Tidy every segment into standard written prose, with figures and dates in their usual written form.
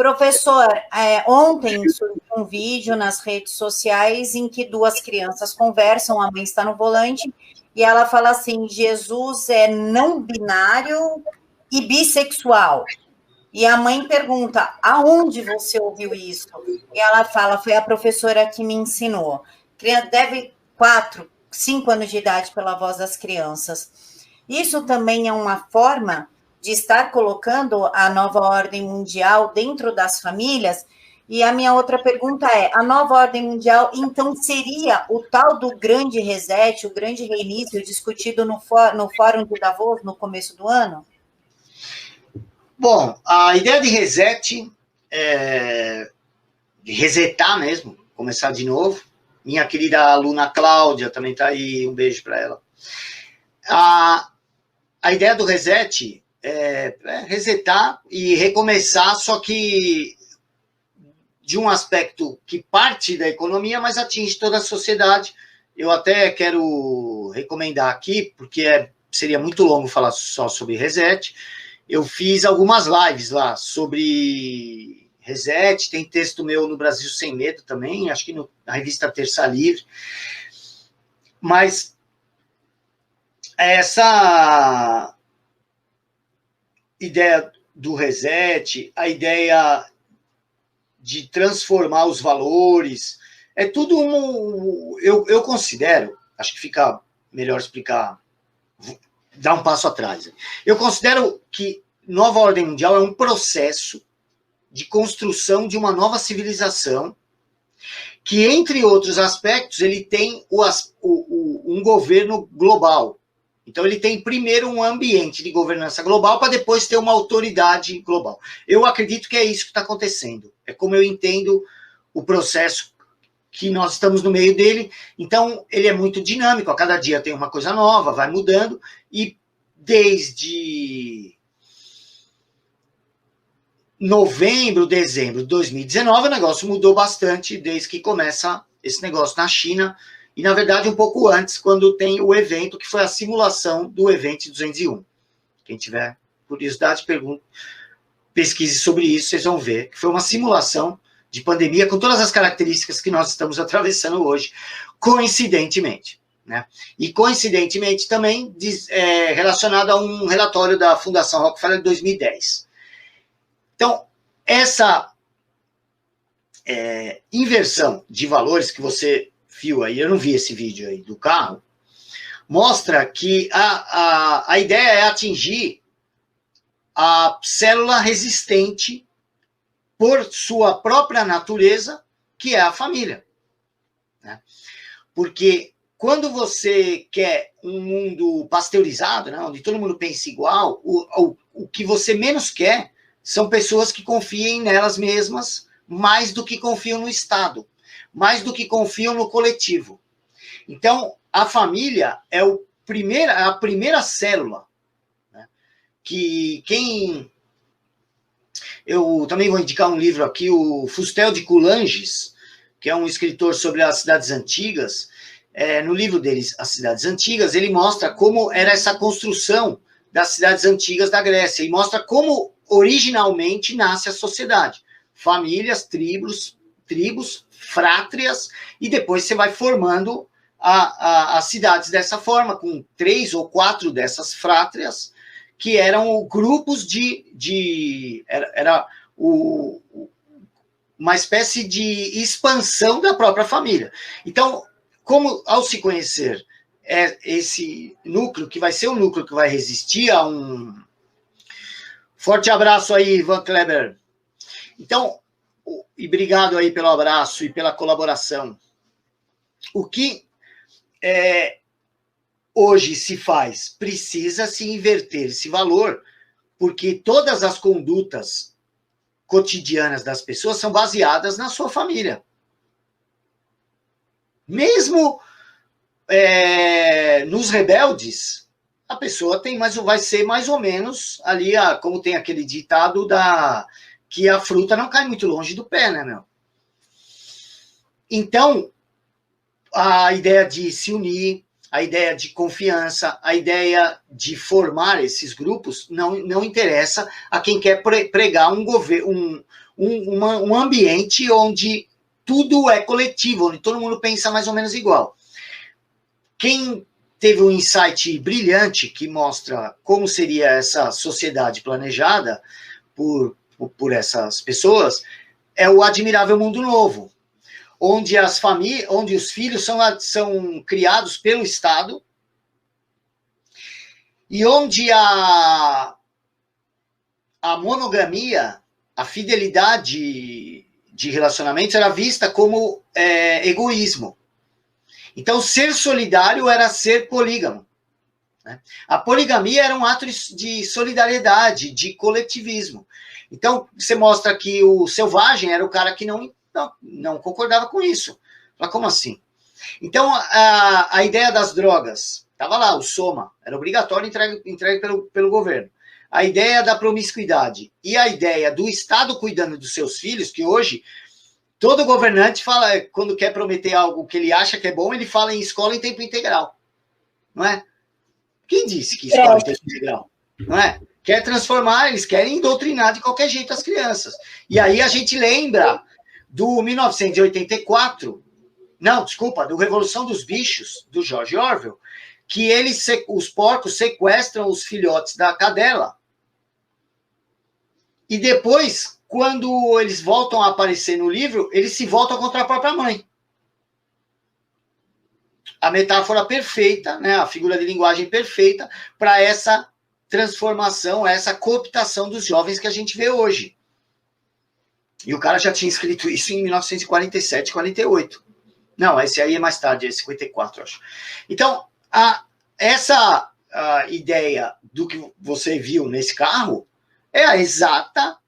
Professor, ontem surgiu um vídeo nas redes sociais em que duas crianças conversam, a mãe está no volante, e ela fala assim, Jesus é não binário e bissexual. E a mãe pergunta, aonde você ouviu isso? E ela fala, foi a professora que me ensinou. Deve 4, 5 anos de idade pela voz das crianças. Isso também é uma forma de estar colocando a nova ordem mundial dentro das famílias. E a minha outra pergunta é, a nova ordem mundial, então, seria o tal do grande reset, o grande reinício discutido no Fórum de Davos no começo do ano? Bom, a ideia de reset, de resetar mesmo, começar de novo. Minha querida aluna Cláudia também está aí, um beijo para ela. A ideia do reset é resetar e recomeçar, só que de um aspecto que parte da economia, mas atinge toda a sociedade. Eu até quero recomendar aqui, porque seria muito longo falar só sobre reset. Eu fiz algumas lives lá sobre reset, tem texto meu no Brasil Sem Medo também, acho que na revista Terça Livre. Mas essa ideia do reset, a ideia de transformar os valores, é tudo eu considero, acho que fica melhor explicar, dar um passo atrás. Eu considero que nova ordem mundial é um processo de construção de uma nova civilização que, entre outros aspectos, ele tem um governo global. Então, ele tem primeiro um ambiente de governança global para depois ter uma autoridade global. Eu acredito que é isso que está acontecendo. É como eu entendo o processo que nós estamos no meio dele. Então, ele é muito dinâmico. A cada dia tem uma coisa nova, vai mudando. E desde novembro, dezembro de 2019, o negócio mudou bastante desde que começa esse negócio na China. E, na verdade, um pouco antes, quando tem o evento, que foi a simulação do Event 201. Quem tiver curiosidade, pesquise sobre isso, vocês vão ver que foi uma simulação de pandemia com todas as características que nós estamos atravessando hoje, coincidentemente. Né? E, coincidentemente, também relacionado a um relatório da Fundação Rockefeller de 2010. Então, essa inversão de valores que você viu aí, eu não vi esse vídeo aí do carro, mostra que a ideia é atingir a célula resistente por sua própria natureza, que é a família. Né? Porque quando você quer um mundo pasteurizado, né, onde todo mundo pensa igual, o que você menos quer são pessoas que confiem nelas mesmas mais do que confiam no Estado, mais do que confiam no coletivo. Então, a família é a primeira célula, né, que eu também vou indicar um livro aqui, o Fustel de Coulanges, que é um escritor sobre as cidades antigas. No livro deles, As Cidades Antigas, ele mostra como era essa construção das cidades antigas da Grécia, e mostra como originalmente nasce a sociedade. Famílias, tribos, frátrias, e depois você vai formando as cidades dessa forma, com 3 ou 4 dessas frátrias, que eram grupos uma espécie de expansão da própria família. Então, como ao se conhecer esse núcleo, que vai ser o núcleo que vai resistir a um... Forte abraço aí, Ivan Kleber. Então, e obrigado aí pelo abraço e pela colaboração. O que hoje se faz? Precisa se inverter esse valor, porque todas as condutas cotidianas das pessoas são baseadas na sua família. Mesmo nos rebeldes, a pessoa vai ser mais ou menos ali, como tem aquele ditado que a fruta não cai muito longe do pé, né, meu? Então, a ideia de se unir, a ideia de confiança, a ideia de formar esses grupos não interessa a quem quer pregar um ambiente onde tudo é coletivo, onde todo mundo pensa mais ou menos igual. Quem teve um insight brilhante que mostra como seria essa sociedade planejada por essas pessoas é o Admirável Mundo Novo, onde onde os filhos são criados pelo Estado e onde a monogamia, a fidelidade de relacionamentos era vista como egoísmo. Então, ser solidário era ser polígamo, né? A poligamia era um ato de solidariedade, de coletivismo. Então, você mostra que o selvagem era o cara que não concordava com isso. Mas como assim? Então, a ideia das drogas, estava lá, o Soma, era obrigatório entregue pelo governo. A ideia da promiscuidade e a ideia do Estado cuidando dos seus filhos, que hoje todo governante fala, quando quer prometer algo que ele acha que é bom, ele fala em escola em tempo integral. Não é? Quem disse que escola em tempo integral? Não é? Quer transformar, eles querem doutrinar de qualquer jeito as crianças. E aí a gente lembra do 1984, do Revolução dos Bichos, do George Orwell, que os porcos sequestram os filhotes da cadela. E depois, quando eles voltam a aparecer no livro, eles se voltam contra a própria mãe. A metáfora perfeita, né, a figura de linguagem perfeita para essa transformação, essa cooptação dos jovens que a gente vê hoje. E o cara já tinha escrito isso em 1947, 48. Não, esse aí é mais tarde, é 54, acho. Então, essa ideia do que você viu nesse carro é a exata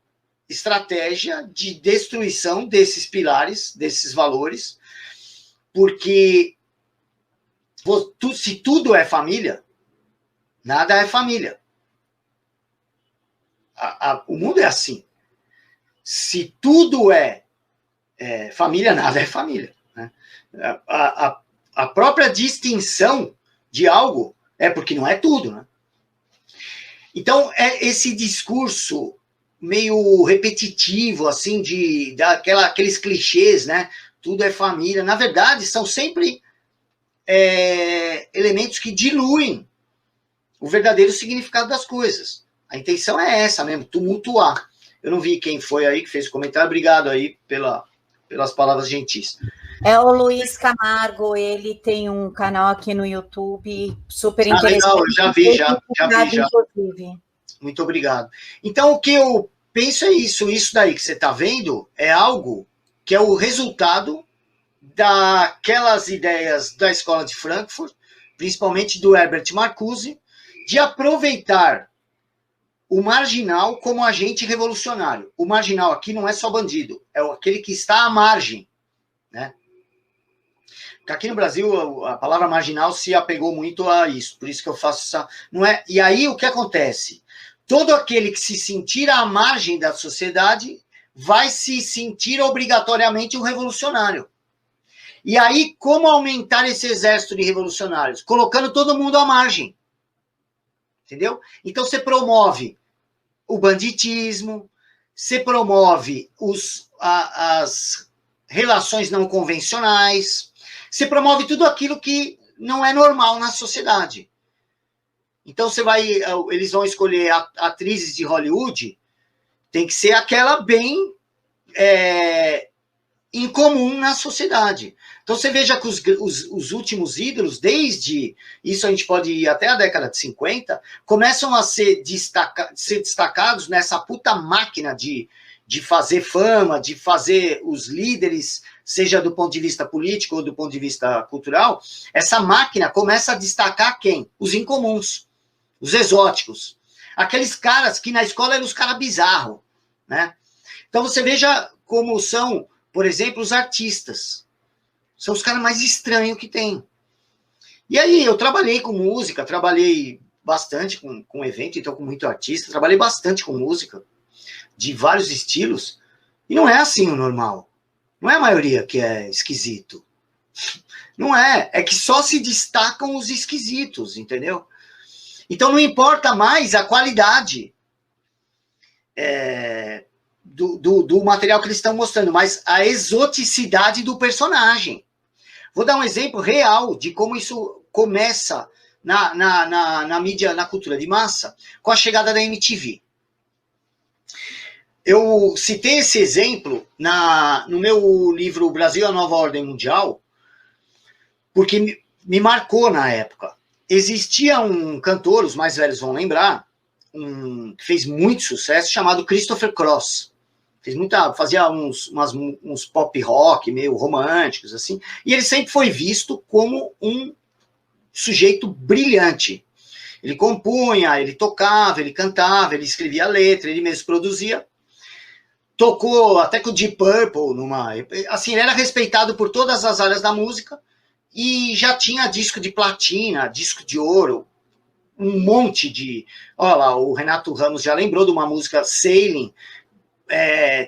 estratégia de destruição desses pilares, desses valores, porque se tudo é família, nada é família. O mundo é assim. Se tudo é família, nada é família, né? A própria distinção de algo é porque não é tudo, né? Então, esse discurso meio repetitivo, assim, aqueles clichês, né? Tudo é família. Na verdade, são sempre elementos que diluem o verdadeiro significado das coisas. A intenção é essa mesmo, tumultuar. Eu não vi quem foi aí que fez o comentário. Obrigado aí pelas palavras gentis. É o Luiz Camargo, ele tem um canal aqui no YouTube super interessante. Legal, eu já vi. Inclusive. Muito obrigado. Então, o que eu penso é isso daí que você está vendo é algo que é o resultado daquelas ideias da escola de Frankfurt, principalmente do Herbert Marcuse, de aproveitar o marginal como agente revolucionário. O marginal aqui não é só bandido, é aquele que está à margem, né? Porque aqui no Brasil a palavra marginal se apegou muito a isso, por isso que eu faço essa... Não é? E aí o que acontece? Todo aquele que se sentir à margem da sociedade vai se sentir obrigatoriamente um revolucionário. E aí, como aumentar esse exército de revolucionários? Colocando todo mundo à margem. Entendeu? Então você promove o banditismo, você promove as relações não convencionais, você promove tudo aquilo que não é normal na sociedade. Então eles vão escolher atrizes de Hollywood, tem que ser aquela bem incomum na sociedade. Então você veja que os últimos ídolos, desde isso a gente pode ir até a década de 50, começam a ser destacados nessa puta máquina de fazer fama, de fazer os líderes, seja do ponto de vista político ou do ponto de vista cultural. Essa máquina começa a destacar quem? Os incomuns, os exóticos. Aqueles caras que na escola eram os caras bizarros, né? Então você veja como são, por exemplo, os artistas. São os caras mais estranhos que tem. E aí, eu trabalhei com música, trabalhei bastante com evento, então com muito artista, trabalhei bastante com música, de vários estilos, e não é assim o normal. Não é a maioria que é esquisito. Não é. É que só se destacam os esquisitos, entendeu? Então não importa mais a qualidade do material que eles estão mostrando, mas a exoticidade do personagem. Vou dar um exemplo real de como isso começa na mídia, na cultura de massa, com a chegada da MTV. Eu citei esse exemplo no meu livro Brasil, a Nova Ordem Mundial, porque me marcou na época. Existia um cantor, os mais velhos vão lembrar, que fez muito sucesso, chamado Christopher Cross. Fazia uns pop rock meio românticos, assim, e ele sempre foi visto como um sujeito brilhante. Ele compunha, ele tocava, ele cantava, ele escrevia letra, ele mesmo produzia. Tocou até com o Deep Purple, assim, ele era respeitado por todas as áreas da música, e já tinha disco de platina, disco de ouro, um monte de... Olha lá, o Renato Ramos já lembrou de uma música, Sailing,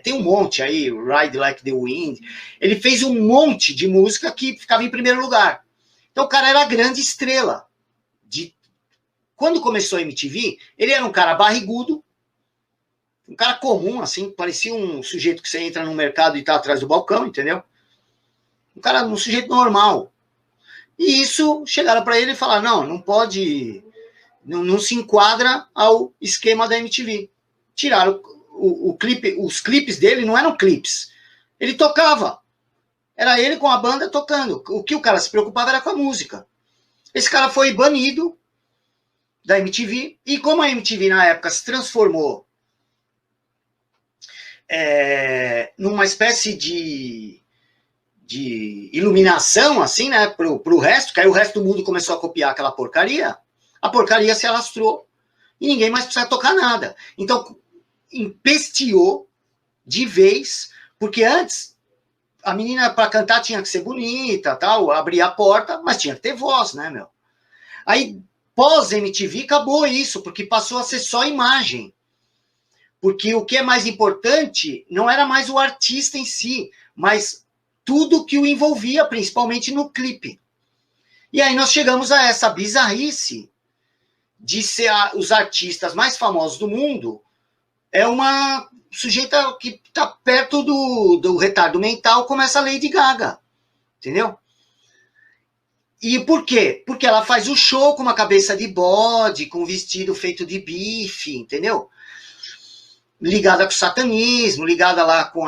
tem um monte aí, Ride Like the Wind. Ele fez um monte de música que ficava em primeiro lugar. Então o cara era a grande estrela. Quando começou a MTV, ele era um cara barrigudo, um cara comum, assim, parecia um sujeito que você entra no mercado e tá atrás do balcão, entendeu? Um sujeito normal. E isso, chegaram para ele e falaram, não pode, não se enquadra ao esquema da MTV. Tiraram o clipe, os clipes dele não eram clipes. Ele tocava. Era ele com a banda tocando. O que o cara se preocupava era com a música. Esse cara foi banido da MTV, e como a MTV na época se transformou numa espécie de iluminação, assim, né, pro resto, que aí o resto do mundo começou a copiar aquela porcaria, a porcaria se alastrou e ninguém mais precisa tocar nada. Então, empesteou de vez, porque antes a menina para cantar tinha que ser bonita, tal, abrir a porta, mas tinha que ter voz, né, meu? Aí, pós-MTV, acabou isso, porque passou a ser só imagem. Porque o que é mais importante não era mais o artista em si, mas tudo que o envolvia, principalmente no clipe. E aí nós chegamos a essa bizarrice de ser os artistas mais famosos do mundo uma sujeita que está perto do retardo mental, como essa Lady Gaga, entendeu? E por quê? Porque ela faz o show com uma cabeça de bode, com um vestido feito de bife, entendeu? Ligada com o satanismo, ligada lá com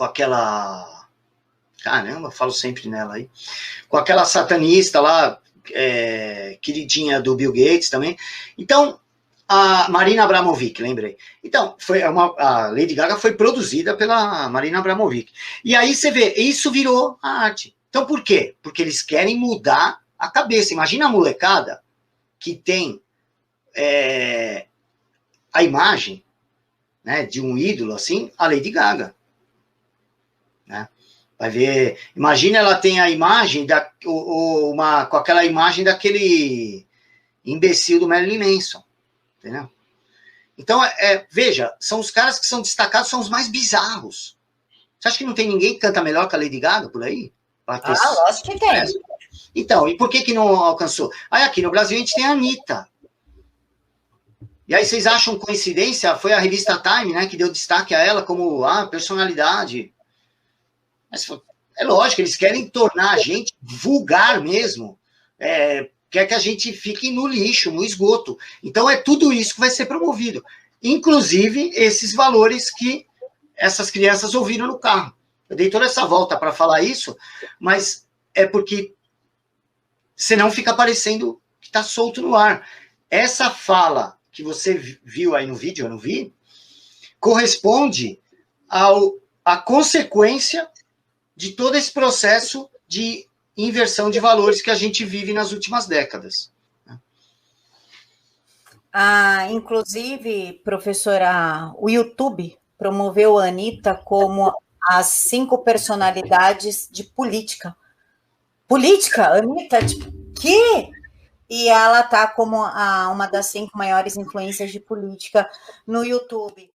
aquela... Caramba, falo sempre nela aí. Com aquela satanista lá, queridinha do Bill Gates também. Então, a Marina Abramovic, lembrei. Então, a Lady Gaga foi produzida pela Marina Abramovic. E aí você vê, isso virou a arte. Então, por quê? Porque eles querem mudar a cabeça. Imagina a molecada que tem a imagem, né, de um ídolo, assim, a Lady Gaga. Né? Vai ver, imagina ela tem a imagem, com aquela imagem daquele imbecil do Marilyn Manson. Entendeu? Então, veja, são os caras que são destacados, são os mais bizarros. Você acha que não tem ninguém que canta melhor que a Lady Gaga por aí? Lógico que tem. Então, e por que não alcançou? Aí aqui no Brasil a gente tem a Anitta. E aí vocês acham coincidência? Foi a revista Time, né, que deu destaque a ela como personalidade. Mas é lógico, eles querem tornar a gente vulgar mesmo. Quer que a gente fique no lixo, no esgoto. Então, é tudo isso que vai ser promovido. Inclusive, esses valores que essas crianças ouviram no carro. Eu dei toda essa volta para falar isso, mas é porque senão fica parecendo que está solto no ar. Essa fala que você viu aí no vídeo, eu não vi, corresponde à consequência de todo esse processo de inversão de valores que a gente vive nas últimas décadas. Inclusive, professora, o YouTube promoveu a Anitta como as 5 personalidades de política. Política? Anitta, tipo, quê? E ela tá como uma das 5 maiores influências de política no YouTube.